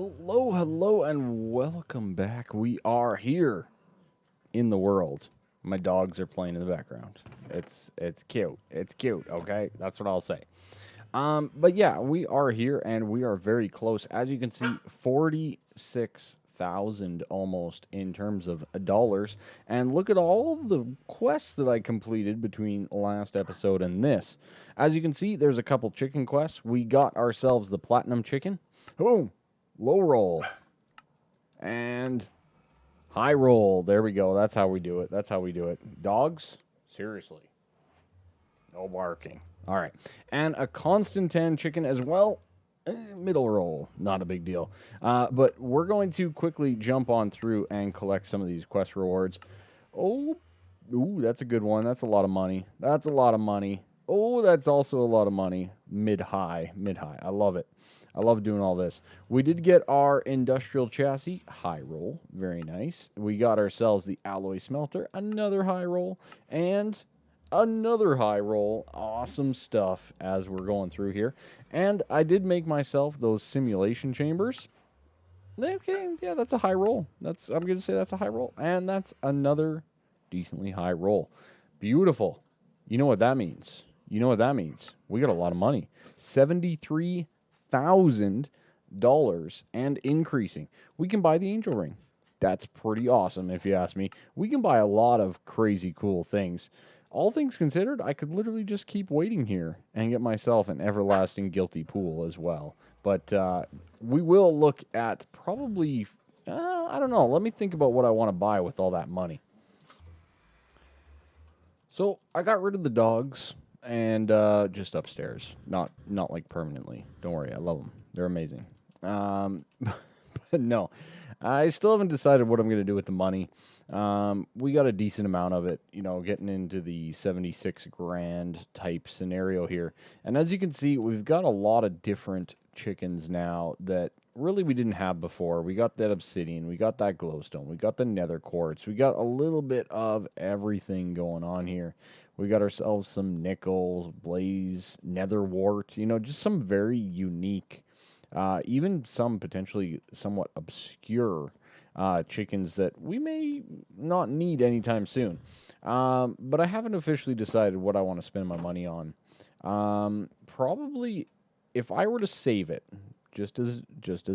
Hello, hello, and welcome back. We are here in the world. My dogs are playing in the background. It's cute. It's cute. Okay, that's what I'll say. But yeah, we are here and we are very close. As you can see, 46,000 almost in terms of dollars. And look at all the quests that I completed between last episode and this. As you can see, there's a couple chicken quests. We got ourselves the platinum chicken. Boom. Low roll. And high roll. There we go. That's how we do it. That's how we do it. Dogs? Seriously. No barking. All right. And a constant 10 chicken as well. Middle roll. Not a big deal. But we're going to quickly jump on through and collect some of these quest rewards. Oh, ooh, that's a good one. That's a lot of money. That's a lot of money. Oh, that's also a lot of money. Mid-high. Mid-high. I love it. I love doing all this. We did get our industrial chassis, high roll, very nice. We got ourselves the alloy smelter, another high roll, and another high roll. Awesome stuff as we're going through here. And I did make myself those simulation chambers. Okay, yeah, that's a high roll. I'm going to say that's a high roll. And that's another decently high roll. Beautiful. You know what that means? You know what that means? We got a lot of money. $73,000 and increasing. We can buy the angel ring. That's pretty awesome if you ask me. We can buy a lot of crazy cool things. All things considered, I could literally just keep waiting here and get myself an everlasting guilty pool as well. But we will look at probably, I don't know. Let me think about what I want to buy with all that money. So I got rid of the dogs and just upstairs, not like permanently. Don't worry, I love them. They're amazing. But no, I still haven't decided what I'm going to do with the money. We got a decent amount of it, getting into the 76 grand type scenario here. And as you can see, we've got a lot of different chickens now that really we didn't have before. We got that obsidian, we got that glowstone, we got the nether quartz, we got a little bit of everything going on here. We got ourselves some nickel, blaze, nether wart, just some very unique, even some potentially somewhat obscure chickens that we may not need anytime soon. But I haven't officially decided what I want to spend my money on. Probably if I were to save it, just as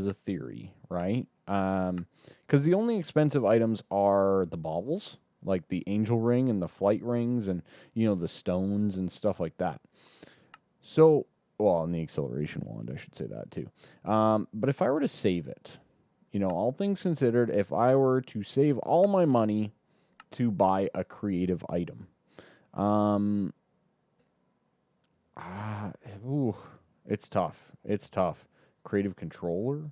a theory, right? Because the only expensive items are the baubles, like the angel ring and the flight rings, and the stones and stuff like that. So, well, and the acceleration wand, I should say that too. But if I were to save it, all things considered, if I were to save all my money to buy a creative item, it's tough. It's tough. Creative controller,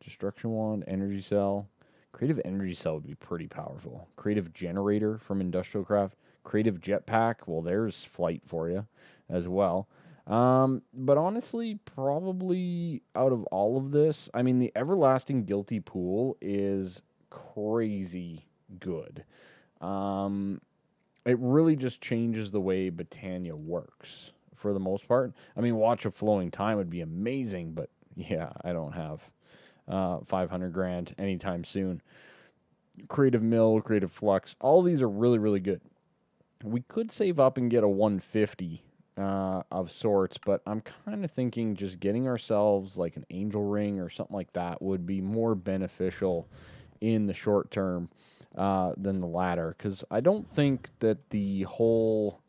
destruction wand, energy cell. Creative energy cell would be pretty powerful. Creative generator from industrial craft. Creative jetpack. Well, there's flight for you as well. But honestly, probably out of all of this, I mean, the everlasting guilty pool is crazy good. It really just changes the way Botania works for the most part. I mean, Watch of Flowing Time would be amazing, but yeah, I don't have 500 grand anytime soon. Creative Mill, Creative Flux, all these are really, really good. We could save up and get a 150 of sorts, but I'm kind of thinking just getting ourselves like an angel ring or something like that would be more beneficial in the short term than the latter, because I don't think that the whole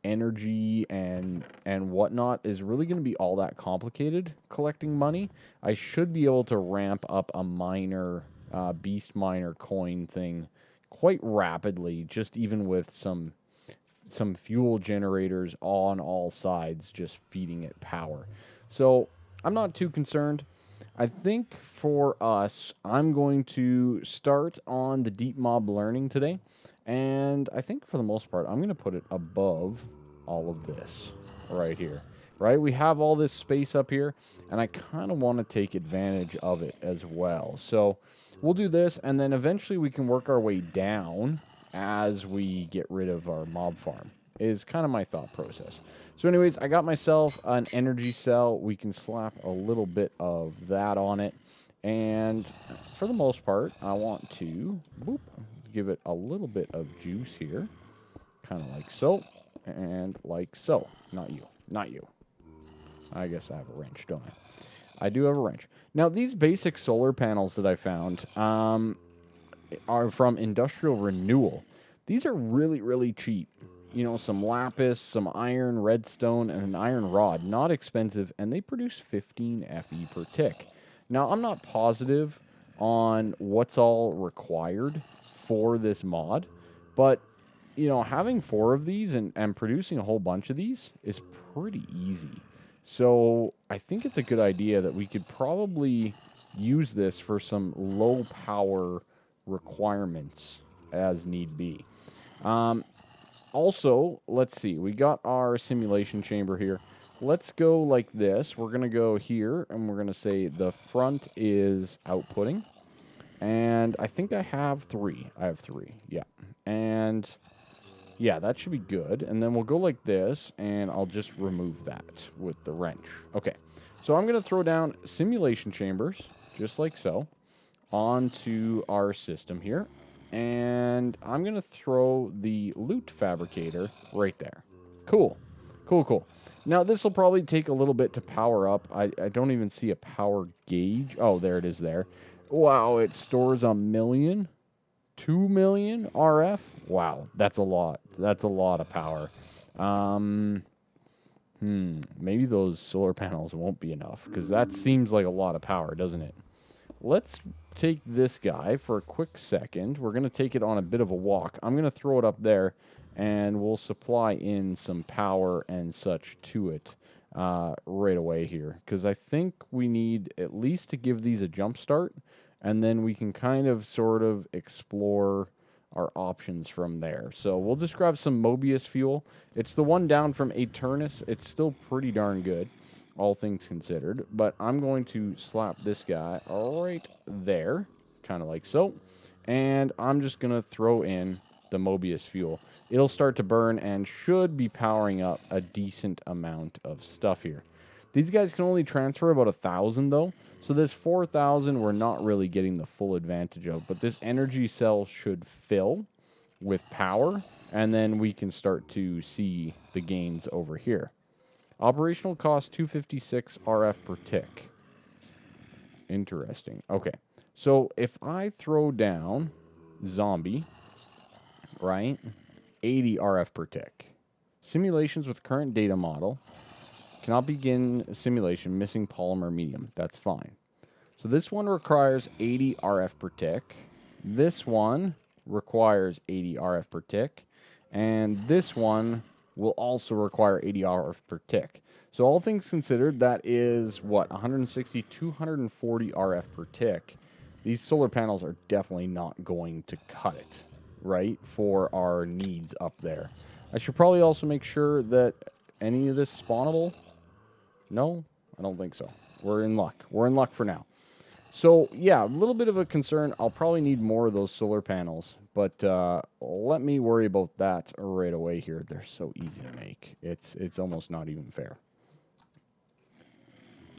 energy and whatnot is really going to be all that complicated collecting money. I should be able to ramp up a miner, beast miner coin thing quite rapidly, just even with some fuel generators on all sides just feeding it power. So I'm not too concerned. I think for us, I'm going to start on the deep mob learning today. And I think for the most part, I'm going to put it above all of this right here. Right? We have all this space up here, and I kind of want to take advantage of it as well. So we'll do this, and then eventually we can work our way down as we get rid of our mob farm, is kind of my thought process. So anyways, I got myself an energy cell. We can slap a little bit of that on it. And for the most part, I want to give it a little bit of juice here. Kind of like so. And like so. Not you. Not you. I guess I have a wrench, don't I? I do have a wrench. Now, these basic solar panels that I found are from Industrial Renewal. These are really, really cheap. You know, some lapis, some iron, redstone, and an iron rod. Not expensive, and they produce 15 Fe per tick. Now, I'm not positive on what's all required for this mod, but, you know, having 4 of these and producing a whole bunch of these is pretty easy. So I think it's a good idea that we could probably use this for some low power requirements as need be. Also, let's see. We got our simulation chamber here. Let's go like this. We're going to go here, and we're going to say the front is outputting. And I think I have 3. I have 3, yeah. And, yeah, that should be good. And then we'll go like this, and I'll just remove that with the wrench. Okay, so I'm going to throw down simulation chambers, just like so, onto our system here. And I'm going to throw the loot fabricator right there. Cool. Cool, cool. Now, this will probably take a little bit to power up. I don't even see a power gauge. Oh, there it is there. Wow, it stores 1 million? 2 million RF? Wow, that's a lot. That's a lot of power. Maybe those solar panels won't be enough, because that seems like a lot of power, doesn't it? Let's take this guy for a quick second. We're going to take it on a bit of a walk. I'm going to throw it up there, and we'll supply in some power and such to it right away here. Because I think we need at least to give these a jump start, and then we can kind of sort of explore our options from there. So we'll just grab some Mobius fuel. It's the one down from Aternus. It's still pretty darn good, all things considered. But I'm going to slap this guy right there, kind of like so. And I'm just going to throw in the Mobius fuel. It'll start to burn and should be powering up a decent amount of stuff here. These guys can only transfer about 1,000 though. So this 4,000 we're not really getting the full advantage of. But this energy cell should fill with power. And then we can start to see the gains over here. Operational cost 256 RF per tick. Interesting. Okay. So if I throw down zombie, right? 80 RF per tick. Simulations with current data model. Cannot begin simulation missing polymer medium. That's fine. So this one requires 80 RF per tick. This one requires 80 RF per tick. And this one will also require 80 RF per tick. So all things considered, that is, what, 160, 240 RF per tick. These solar panels are definitely not going to cut it, right, for our needs up there. I should probably also make sure that any of this is spawnable. No, I don't think so. We're in luck. We're in luck for now. So, yeah, a little bit of a concern. I'll probably need more of those solar panels. But let me worry about that right away here. They're so easy to make. It's almost not even fair.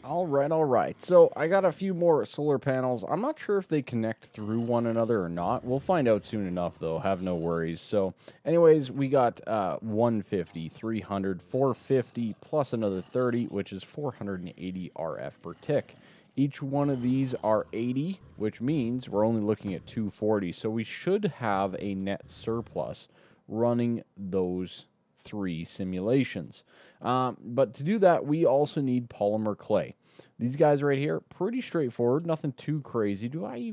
All right. So I got a few more solar panels. I'm not sure if they connect through one another or not. We'll find out soon enough, though. Have no worries. So anyways, we got 150, 300, 450, plus another 30, which is 480 RF per tick. Each one of these are 80, which means we're only looking at 240. So we should have a net surplus running those 3 simulations. But to do that, we also need Polymer Clay. These guys right here, pretty straightforward, nothing too crazy. Do I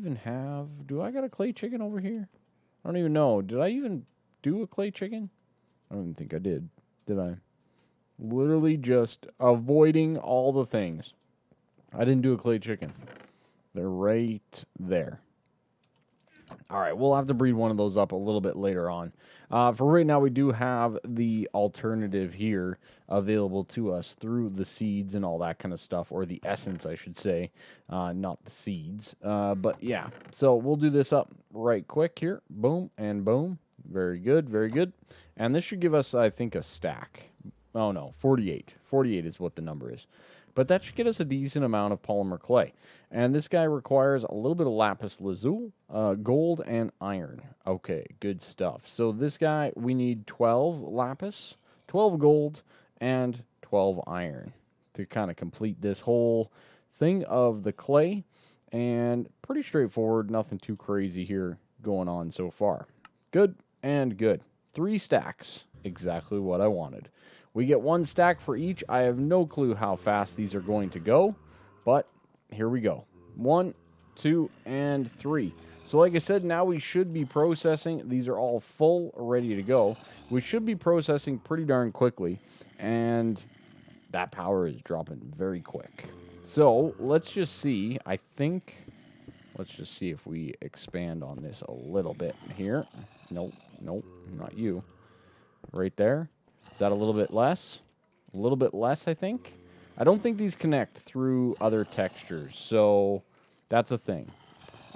got a clay chicken over here? I don't even know. Did I even do a clay chicken? I don't even think I did. Did I? Literally just avoiding all the things. I didn't do a clay chicken. They're right there. All right, we'll have to breed one of those up a little bit later on. For right now, we do have the alternative here available to us through the seeds and all that kind of stuff, or the essence, I should say, not the seeds. But yeah, so we'll do this up right quick here. Boom and boom. Very good, very good. And this should give us, I think, a stack. Oh, no, 48. 48 is what the number is. but that should get us a decent amount of polymer clay. And this guy requires a little bit of lapis lazuli, gold, and iron. Okay, good stuff. So this guy, we need 12 lapis, 12 gold, and 12 iron to kind of complete this whole thing of the clay. And pretty straightforward, nothing too crazy here going on so far. Good and good. 3 stacks, exactly what I wanted. We get 1 stack for each. I have no clue how fast these are going to go, but here we go. 1, 2, and 3. So like I said, now we should be processing. These are all full, ready to go. We should be processing pretty darn quickly, and that power is dropping very quick. So let's just see. Let's just see if we expand on this a little bit here. Nope, not you. Right there. Is that a little bit less? A little bit less, I think. I don't think these connect through other textures, so that's a thing.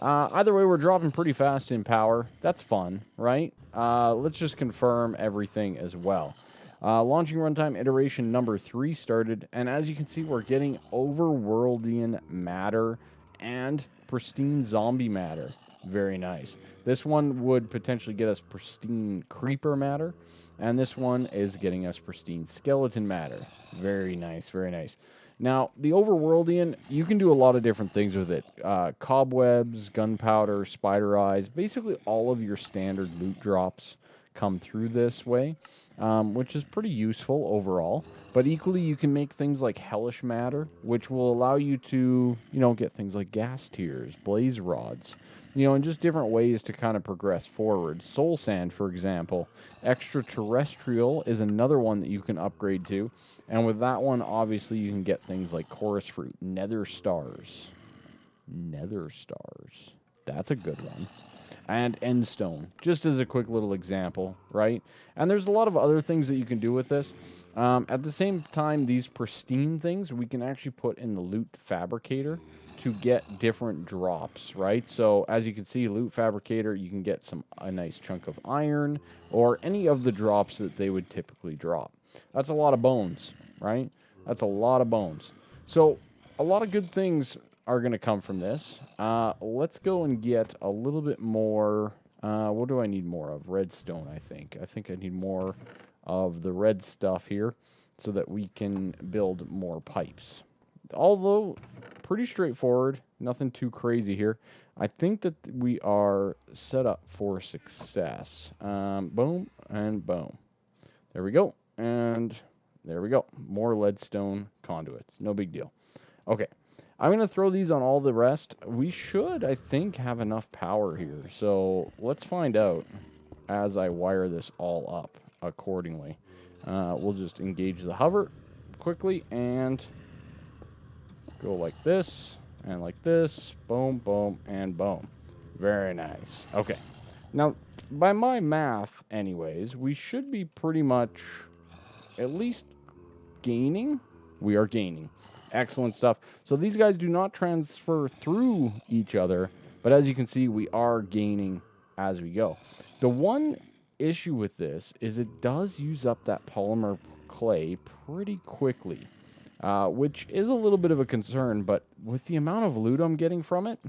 Either way, we're dropping pretty fast in power. That's fun, right? Let's just confirm everything as well. Launching runtime iteration number 3 started, and as you can see, we're getting overworldian matter and pristine zombie matter. Very nice. This one would potentially get us pristine creeper matter, and this one is getting us pristine skeleton matter. Very nice, very nice. Now, the overworldian, you can do a lot of different things with it. Cobwebs, gunpowder, spider eyes, basically all of your standard loot drops come through this way, which is pretty useful overall. But equally, you can make things like hellish matter, which will allow you to, get things like gas tears, blaze rods, and just different ways to kind of progress forward. Soul sand, for example. Extraterrestrial is another one that you can upgrade to. And with that one, obviously, you can get things like chorus fruit, nether stars. Nether stars. That's a good one. And endstone, just as a quick little example, right? And there's a lot of other things that you can do with this. At the same time, these pristine things, we can actually put in the loot fabricator to get different drops, right? So as you can see, loot fabricator, you can get a nice chunk of iron or any of the drops that they would typically drop. That's a lot of bones, right? That's a lot of bones. So a lot of good things are going to come from this. Let's go and get a little bit more. What do I need more of? Redstone, I think. I think I need more of the red stuff here so that we can build more pipes. Although, pretty straightforward. Nothing too crazy here. I think that we are set up for success. Boom and boom. There we go. And there we go. More leadstone conduits. No big deal. Okay. I'm going to throw these on all the rest. We should, I think, have enough power here. So let's find out as I wire this all up accordingly. We'll just engage the hover quickly and go like this and like this. Boom, boom, and boom. Very nice. Okay. Now, by my math anyways, we should be pretty much at least gaining. We are gaining. Excellent stuff. So these guys do not transfer through each other, but as you can see, we are gaining as we go. The one issue with this is it does use up that polymer clay pretty quickly, which is a little bit of a concern, but with the amount of loot I'm getting from it,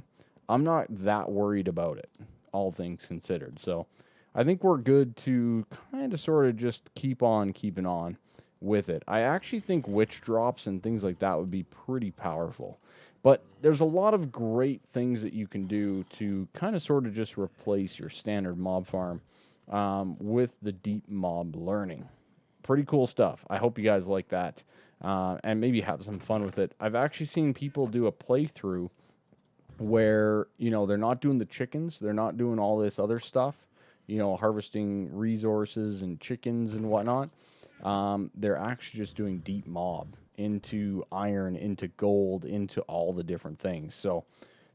I'm not that worried about it, all things considered. So I think we're good to kind of sort of just keep on keeping on with it. I actually think witch drops and things like that would be pretty powerful. But there's a lot of great things that you can do to kind of sort of just replace your standard mob farm with the deep mob learning. Pretty cool stuff. I hope you guys like that and maybe have some fun with it. I've actually seen people do a playthrough where, they're not doing the chickens. They're not doing all this other stuff, harvesting resources and chickens and whatnot. They're actually just doing deep mob into iron, into gold, into all the different things. So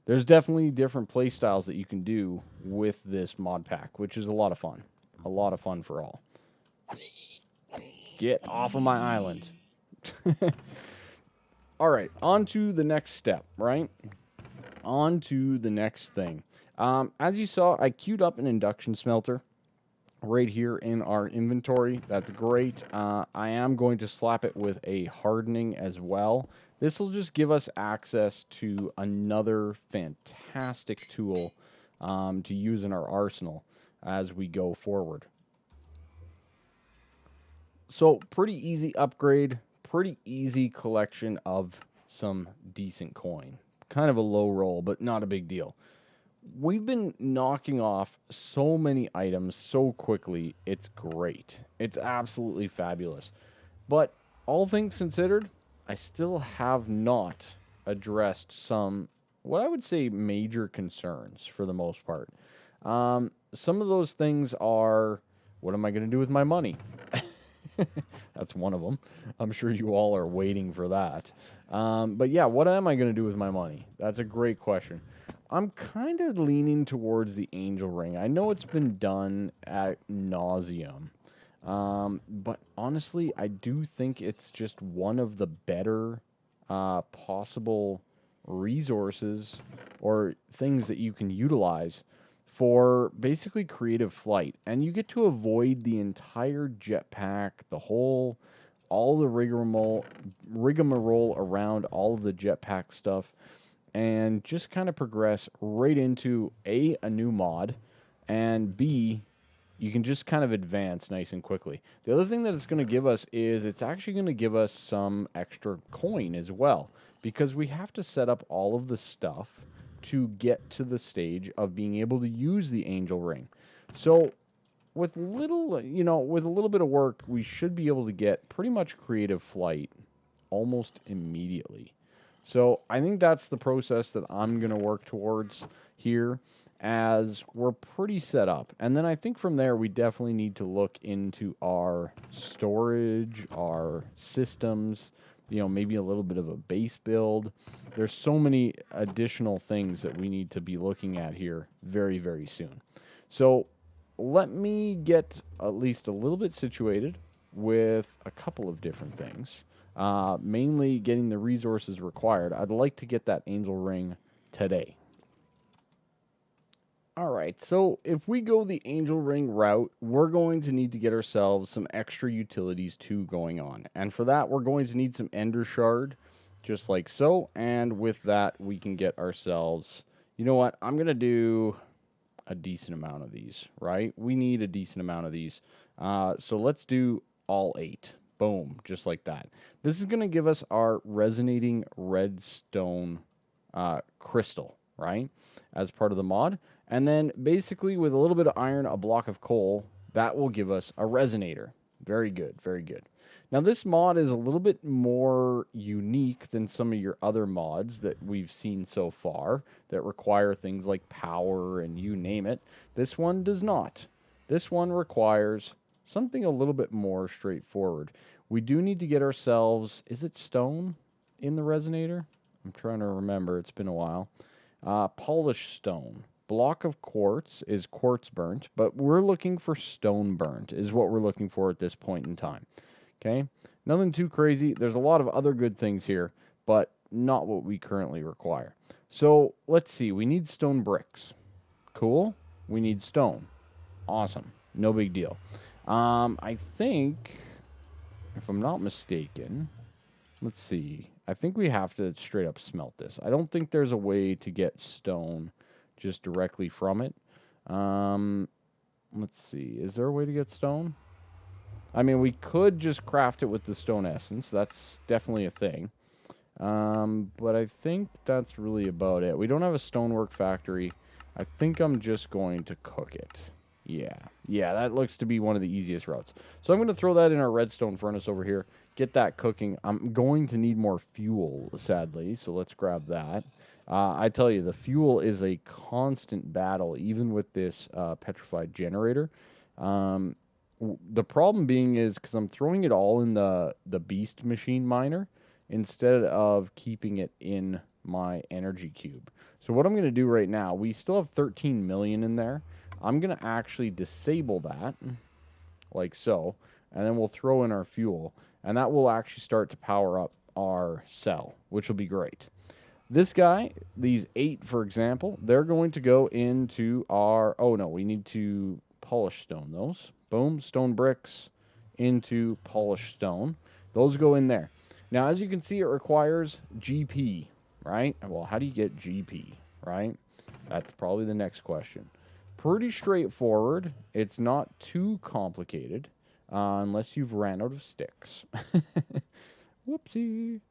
there's definitely different play styles that you can do with this mod pack, which is a lot of fun. A lot of fun for all. Get off of my island. All right, on to the next step, right? On to the next thing. As you saw, I queued up an induction smelter right here in our inventory. That's great. I am going to slap it with a hardening as well. This will just give us access to another fantastic tool to use in our arsenal as we go forward. So pretty easy upgrade, pretty easy collection of some decent coin. Kind of a low roll, but not a big deal. We've been knocking off so many items so quickly. It's great. It's absolutely fabulous. But all things considered, I still have not addressed some, what I would say, major concerns for the most part. Some of those things are, what am I going to do with my money? That's one of them. I'm sure you all are waiting for that. But yeah, what am I going to do with my money? That's a great question. I'm kind of leaning towards the angel ring. I know it's been done ad nauseum. But honestly, I do think it's just one of the better possible resources or things that you can utilize for basically creative flight. And you get to avoid the entire jetpack, all the rigmarole around all of the jetpack stuff, and just kind of progress right into A, a new mod, and B, you can just kind of advance nice and quickly. The other thing that it's going to give us is it's actually going to give us some extra coin as well, because we have to set up all of the stuff to get to the stage of being able to use the angel ring. So with little, with a little bit of work, we should be able to get pretty much creative flight almost immediately. So I think that's the process that I'm going to work towards here, as we're pretty set up. And then I think from there, we definitely need to look into our storage, our systems, maybe a little bit of a base build. There's so many additional things that we need to be looking at here very, very soon. So let me get at least a little bit situated with a couple of different things. Mainly getting the resources required. I'd like to get that angel ring today. All right, so if we go the angel ring route, we're going to need to get ourselves some extra utilities too going on. And for that, we're going to need some ender shard, just like so. And with that, we can get ourselves, you know what, I'm going to do a decent amount of these, right? We need a decent amount of these. So let's do all 8. Boom, just like that. This is going to give us our resonating redstone crystal, right, as part of the mod. And then basically with a little bit of iron, a block of coal, that will give us a resonator. Very good, very good. Now this mod is a little bit more unique than some of your other mods that we've seen so far that require things like power and you name it. This one does not. This one requires something a little bit more straightforward. We do need to get ourselves, is it stone in the resonator? I'm trying to remember, it's been a while. Polished stone. Block of quartz is quartz burnt, but we're looking for stone burnt is what we're looking for at this point in time. Okay? Nothing too crazy. There's a lot of other good things here, but not what we currently require. So let's see. We need stone bricks. Cool. We need stone. Awesome. No big deal. I think, if I'm not mistaken, let's see. I think we have to straight up smelt this. I don't think there's a way to get stone just directly from it. Let's see. Is there a way to get stone? I mean, we could just craft it with the stone essence. That's definitely a thing. But I think that's really about it. We don't have a stonework factory. I think I'm just going to cook it. Yeah, that looks to be one of the easiest routes. So I'm going to throw that in our redstone furnace over here, get that cooking. I'm going to need more fuel, sadly, so let's grab that. I tell you, the fuel is a constant battle, even with this petrified generator. The problem being is because I'm throwing it all in the beast machine miner instead of keeping it in my energy cube. So what I'm going to do right now, we still have 13 million in there. I'm going to actually disable that, like so, and then we'll throw in our fuel, and that will actually start to power up our cell, which will be great. This guy, these 8, for example, they're going to go into our... Oh, no, we need to polished stone those. Boom, stone bricks into polished stone. Those go in there. Now, as you can see, it requires GP, right? Well, how do you get GP, right? That's probably the next question. Pretty straightforward. It's not too complicated unless you've ran out of sticks. Whoopsie.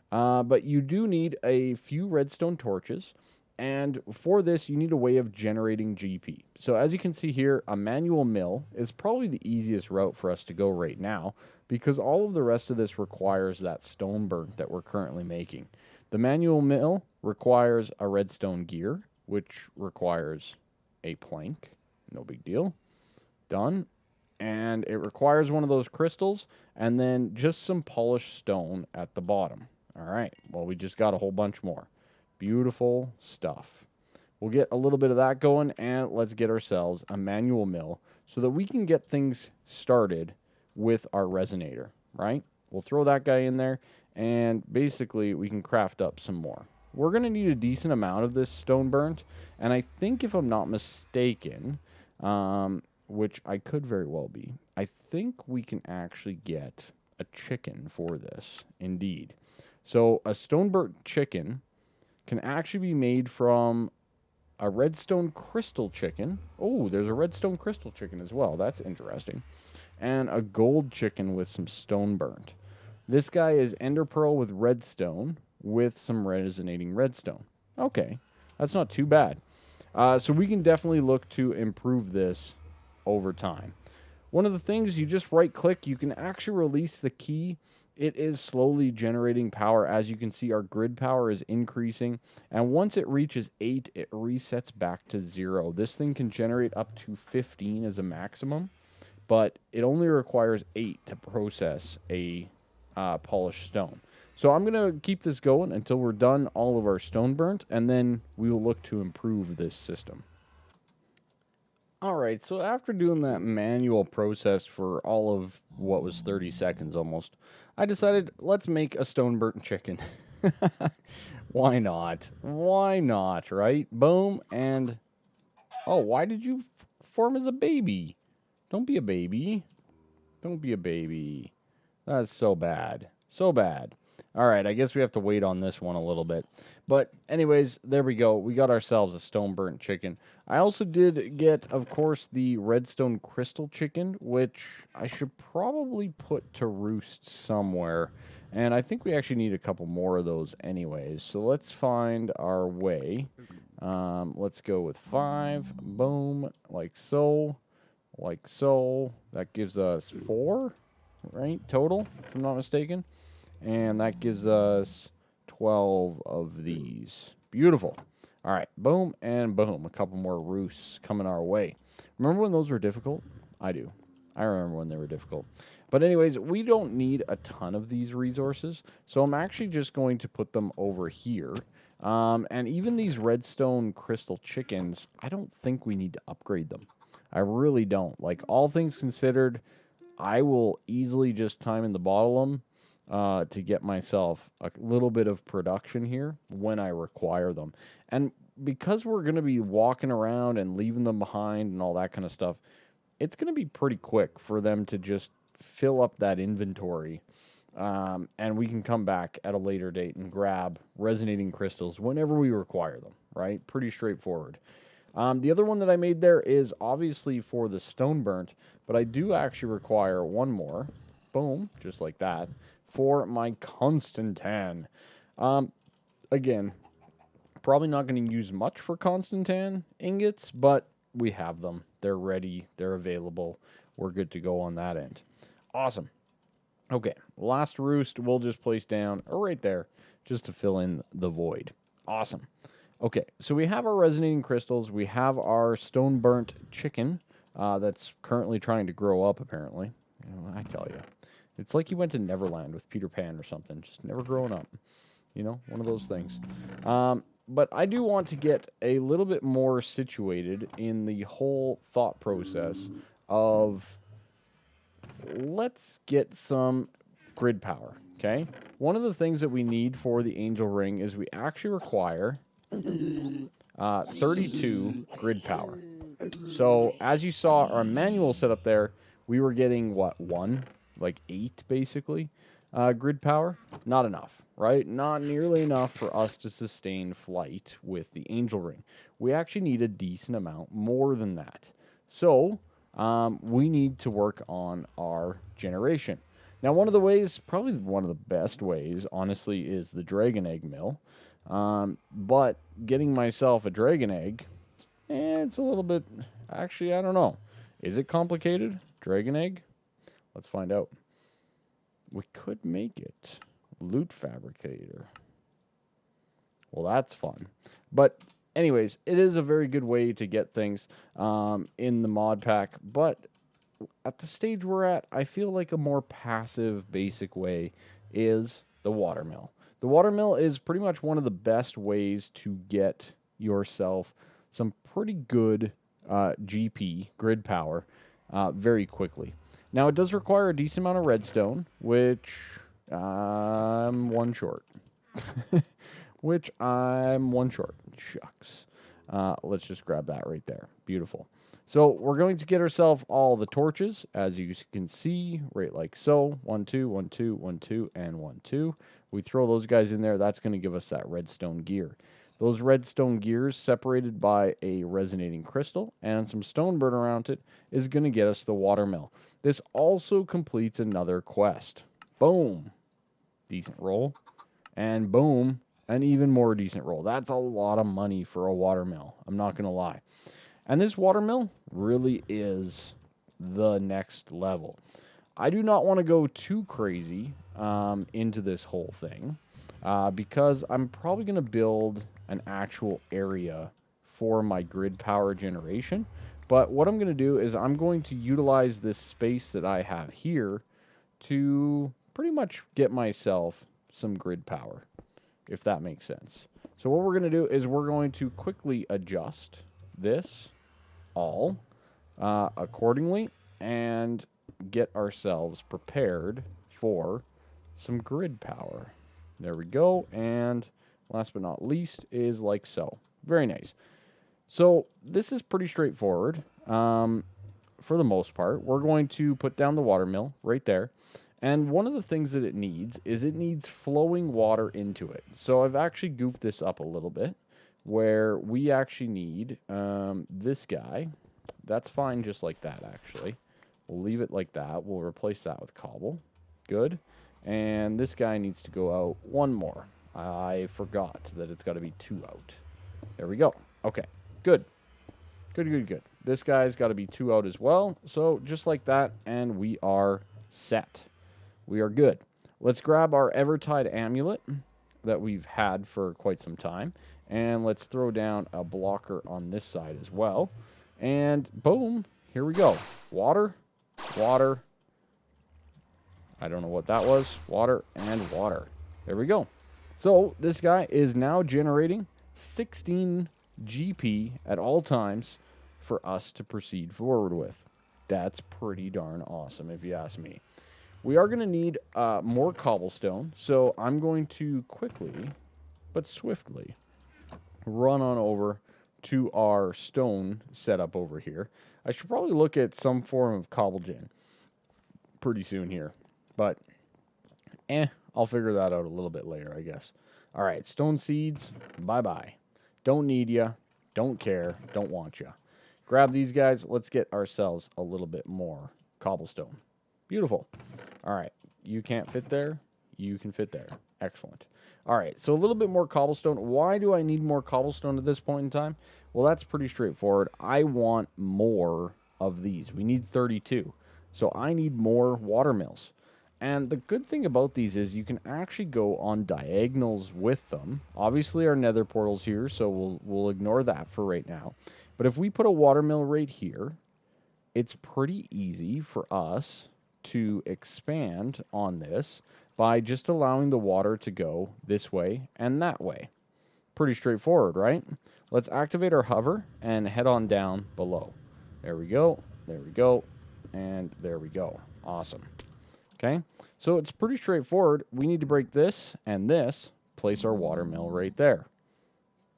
But you do need a few redstone torches. And for this, you need a way of generating GP. So as you can see here, a manual mill is probably the easiest route for us to go right now, because all of the rest of this requires that stone burnt that we're currently making. The manual mill requires a redstone gear, which requires a plank. No big deal. Done. And it requires one of those crystals, and then just some polished stone at the bottom. All right, well, we just got a whole bunch more. Beautiful stuff. We'll get a little bit of that going, and let's get ourselves a manual mill so that we can get things started with our resonator, right? We'll throw that guy in there, and basically we can craft up some more. We're going to need a decent amount of this stone burnt, and I think, if I'm not mistaken, which I could very well be, I think we can actually get a chicken for this, indeed. So a stone burnt chicken can actually be made from a redstone crystal chicken. Oh, there's a redstone crystal chicken as well. That's interesting. And a gold chicken with some stone burnt. This guy is ender pearl with redstone with some resonating redstone. Okay, that's not too bad. So we can definitely look to improve this over time. One of the things, you just right click, you can actually release the key. It is slowly generating power. As you can see, our grid power is increasing, and once it reaches 8, it resets back to 0. This thing can generate up to 15 as a maximum, but it only requires 8 to process a polished stone. So I'm going to keep this going until we're done all of our stone burnt, and then we will look to improve this system. Alright, so after doing that manual process for all of what was 30 seconds almost, I decided, let's make a stone burnt chicken. Why not? Why not, right? Boom, and... Oh, why did you form as a baby? Don't be a baby. Don't be a baby. That's so bad. So bad. Alright, I guess we have to wait on this one a little bit. But anyways, there we go. We got ourselves a stone burnt chicken. I also did get, of course, the redstone crystal chicken, which I should probably put to roost somewhere. And I think we actually need a couple more of those anyways. So let's find our way. Let's go with 5. Boom. Like so. Like so. That gives us 4, right? Total, if I'm not mistaken. And that gives us 12 of these. Beautiful. All right, boom and boom. A couple more roosts coming our way. Remember when those were difficult? I do. I remember when they were difficult. But anyways, we don't need a ton of these resources, so I'm actually just going to put them over here. And even these redstone crystal chickens, I don't think we need to upgrade them. I really don't. Like, all things considered, I will easily just time in the bottle them. To get myself a little bit of production here when I require them. And because we're going to be walking around and leaving them behind and all that kind of stuff, it's going to be pretty quick for them to just fill up that inventory. And we can come back at a later date and grab resonating crystals whenever we require them, right? Pretty straightforward. The other one that I made there is obviously for the stone burnt, but I do actually require one more. Boom, just like that. For my Constantan. Again, probably not going to use much for Constantan ingots, but we have them. They're ready. They're available. We're good to go on that end. Awesome. Okay, last roost we'll just place down right there just to fill in the void. Awesome. Okay, so we have our resonating crystals. We have our stone burnt chicken that's currently trying to grow up, apparently. You know, I tell you. It's like you went to Neverland with Peter Pan or something, just never growing up. You know, one of those things. But I do want to get a little bit more situated in the whole thought process of let's get some grid power, okay? One of the things that we need for the angel ring is we actually require 32 grid power. So as you saw our manual setup there, we were getting what, 1? Like 8 basically grid power. Not enough, right? Not nearly enough for us to sustain flight with the Angel Ring. We actually need a decent amount more than that. So we need to work on our generation. Now, one of the ways, probably one of the best ways, honestly, is the Dragon Egg Mill. But getting myself a Dragon Egg, it's a little bit, actually, I don't know. Is it complicated? Dragon Egg? Let's find out. We could make it. Loot Fabricator. Well, that's fun. But anyways, it is a very good way to get things in the mod pack. But at the stage we're at, I feel like a more passive, basic way is the watermill. The watermill is pretty much one of the best ways to get yourself some pretty good GP, grid power, very quickly. Now, it does require a decent amount of redstone, which I'm one short. Which I'm one short. Shucks. Let's just grab that right there. Beautiful. So we're going to get ourselves all the torches, as you can see, right like so. 1, 2, 1, 2, 1, 2, and 1, 2. We throw those guys in there. That's going to give us that redstone gear. Those redstone gears, separated by a resonating crystal and some stone burn around it, is going to get us the watermill. This also completes another quest. Boom. Decent roll. And boom. An even more decent roll. That's a lot of money for a watermill. I'm not going to lie. And this watermill really is the next level. I do not want to go too crazy into this whole thing because I'm probably going to build an actual area for my grid power generation. But what I'm going to do is I'm going to utilize this space that I have here to pretty much get myself some grid power, if that makes sense. So what we're going to do is we're going to quickly adjust this all accordingly and get ourselves prepared for some grid power. There we go. And last but not least is like so. Very nice. So this is pretty straightforward for the most part. We're going to put down the watermill right there. And one of the things that it needs flowing water into it. So I've actually goofed this up a little bit where we actually need this guy. That's fine just like that, actually. We'll leave it like that. We'll replace that with cobble. Good. And this guy needs to go out one more. I forgot that it's got to be 2 out. There we go. Okay. Good. Good. This guy's got to be 2 out as well. So just like that, and we are set. We are good. Let's grab our Evertide amulet that we've had for quite some time. And let's throw down a blocker on this side as well. And boom, here we go. Water. I don't know what that was. Water and water. There we go. So this guy is now generating 16 GP at all times for us to proceed forward with. That's pretty darn awesome, if you ask me. We are going to need more cobblestone, so I'm going to quickly, but swiftly, run on over to our stone setup over here. I should probably look at some form of cobble gen pretty soon here, but I'll figure that out a little bit later, I guess. All right, stone seeds, bye-bye. Don't need ya, don't care, don't want ya. Grab these guys. Let's get ourselves a little bit more cobblestone. Beautiful. All right, you can't fit there. You can fit there. Excellent. All right, so a little bit more cobblestone. Why do I need more cobblestone at this point in time? Well, that's pretty straightforward. I want more of these. We need 32. So I need more watermills. And the good thing about these is you can actually go on diagonals with them. Obviously, our nether portal's here, so we'll ignore that for right now. But if we put a watermill right here, it's pretty easy for us to expand on this by just allowing the water to go this way and that way. Pretty straightforward, right? Let's activate our hover and head on down below. There we go, and there we go. Awesome. Okay, so it's pretty straightforward. We need to break this and this, place our watermill right there.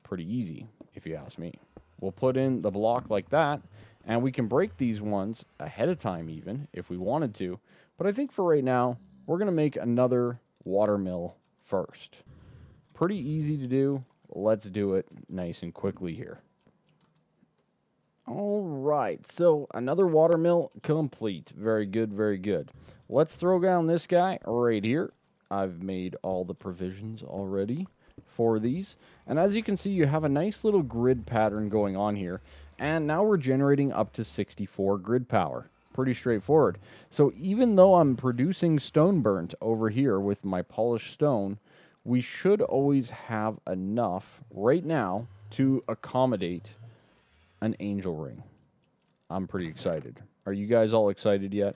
Pretty easy, if you ask me. We'll put in the block like that, and we can break these ones ahead of time even, if we wanted to. But I think for right now, we're going to make another water mill first. Pretty easy to do. Let's do it nice and quickly here. All right, so another water mill complete. Very good, very good. Let's throw down this guy right here. I've made all the provisions already for these. And as you can see, you have a nice little grid pattern going on here. And now we're generating up to 64 grid power. Pretty straightforward. So even though I'm producing stone burnt over here with my polished stone, we should always have enough right now to accommodate an angel ring. I'm pretty excited. Are you guys all excited yet?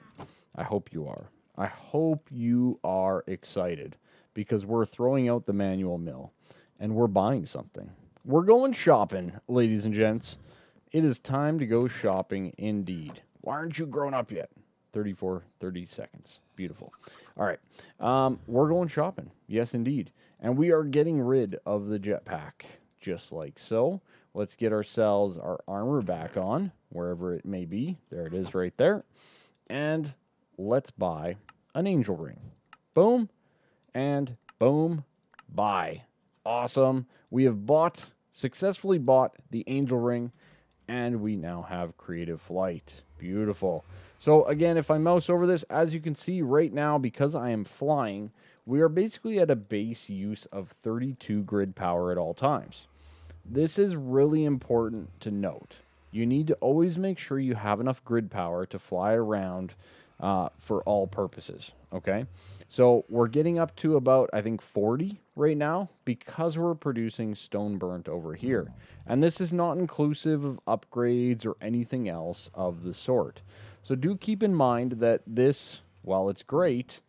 I hope you are. I hope you are excited because we're throwing out the manual mill and we're buying something. We're going shopping, ladies and gents. It is time to go shopping indeed. Why aren't you grown up yet? 30 seconds. Beautiful. All right. We're going shopping. Yes, indeed. And we are getting rid of the jetpack just like so. Let's get ourselves our armor back on, wherever it may be. There it is right there. And let's buy an angel ring. Boom. And boom. Buy. Awesome. We have successfully bought the angel ring, and we now have creative flight. Beautiful. So again, if I mouse over this, as you can see right now, because I am flying, we are basically at a base use of 32 grid power at all times. This is really important to note. You need to always make sure you have enough grid power to fly around for all purposes, okay? So we're getting up to about, I think, 40 right now because we're producing stone burnt over here. And this is not inclusive of upgrades or anything else of the sort. So do keep in mind that this, while it's great,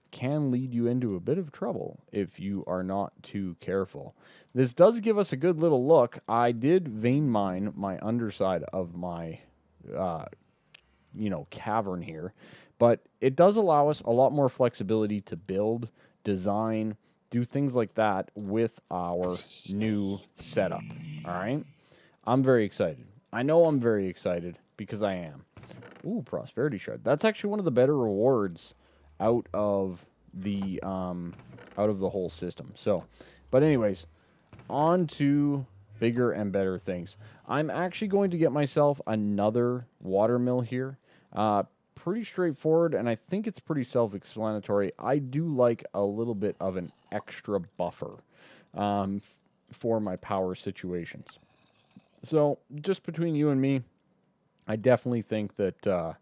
can lead you into a bit of trouble if you are not too careful. This does give us a good little look. I did vein mine my underside of my, cavern here, but it does allow us a lot more flexibility to build, design, do things like that with our new setup. All right. I'm very excited. I know I'm very excited because I am. Ooh, prosperity shard. That's actually one of the better rewards out of the whole system. So, but anyways, on to bigger and better things. I'm actually going to get myself another water mill here. Pretty straightforward, and I think it's pretty self-explanatory. I do like a little bit of an extra buffer for my power situations. So, just between you and me, I definitely think that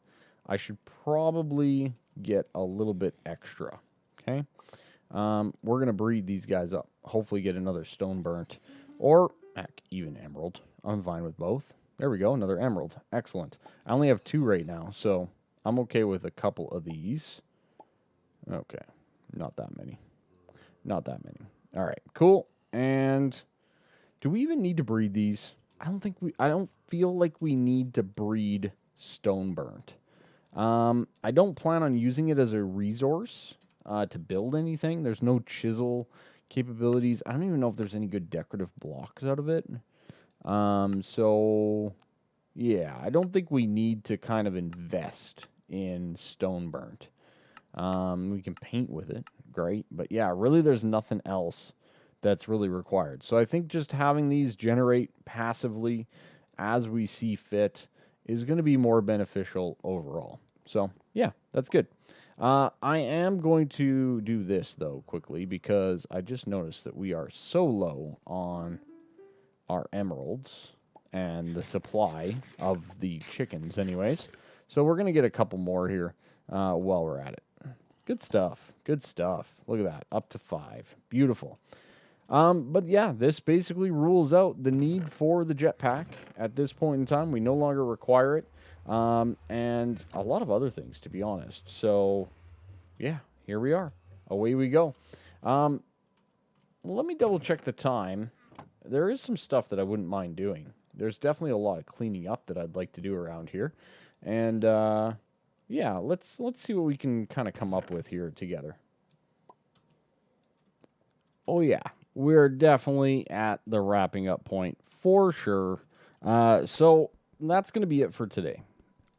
I should probably get a little bit extra. Okay, we're going to breed these guys up. Hopefully get another stone burnt or heck, even emerald. I'm fine with both. There we go, another emerald. Excellent. I only have 2 right now, so I'm okay with a couple of these. Okay, not that many. Not that many. All right, cool. And do we even need to breed these? I don't feel like we need to breed stone burnt. I don't plan on using it as a resource to build anything. There's no chisel capabilities. I don't even know if there's any good decorative blocks out of it. So yeah, I don't think we need to kind of invest in stone burnt. We can paint with it, great. But yeah, really there's nothing else that's really required. So I think just having these generate passively as we see fit is going to be more beneficial overall. So yeah, that's good. I am going to do this though quickly because I just noticed that we are so low on our emeralds and the supply of the chickens anyways. So we're going to get a couple more here while we're at it. Good stuff. Good stuff. Look at that. Up to 5. Beautiful. But yeah, this basically rules out the need for the jetpack at this point in time. We no longer require it. And a lot of other things, to be honest. So yeah, here we are. Away we go. Let me double check the time. There is some stuff that I wouldn't mind doing. There's definitely a lot of cleaning up that I'd like to do around here. And yeah, let's see what we can kind of come up with here together. Oh yeah, we're definitely at the wrapping up point for sure. So that's going to be it for today.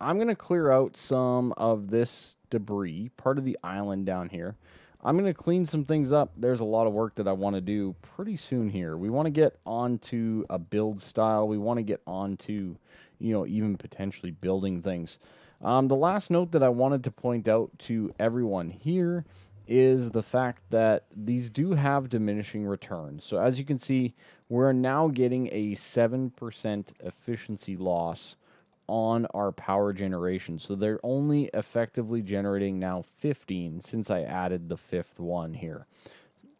I'm going to clear out some of this debris, part of the island down here. I'm going to clean some things up. There's a lot of work that I want to do pretty soon here. We want to get onto a build style. We want to get onto, even potentially building things. The last note that I wanted to point out to everyone here is the fact that these do have diminishing returns. So as you can see, we're now getting a 7% efficiency loss on our power generation. So they're only effectively generating now 15 since I added the 5th one here.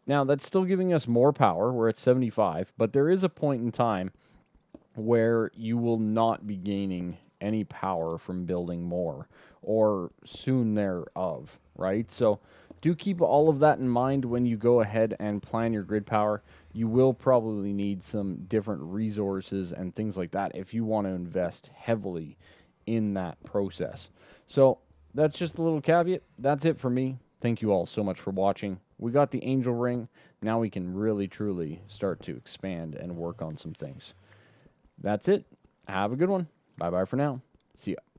Now that's still giving us more power. We're at 75, but there is a point in time where you will not be gaining any power from building more or soon thereof, right? So do keep all of that in mind when you go ahead and plan your grid power. You will probably need some different resources and things like that if you want to invest heavily in that process. So that's just a little caveat. That's it for me. Thank you all so much for watching. We got the angel ring. Now we can really, truly start to expand and work on some things. That's it. Have a good one. Bye-bye for now. See ya.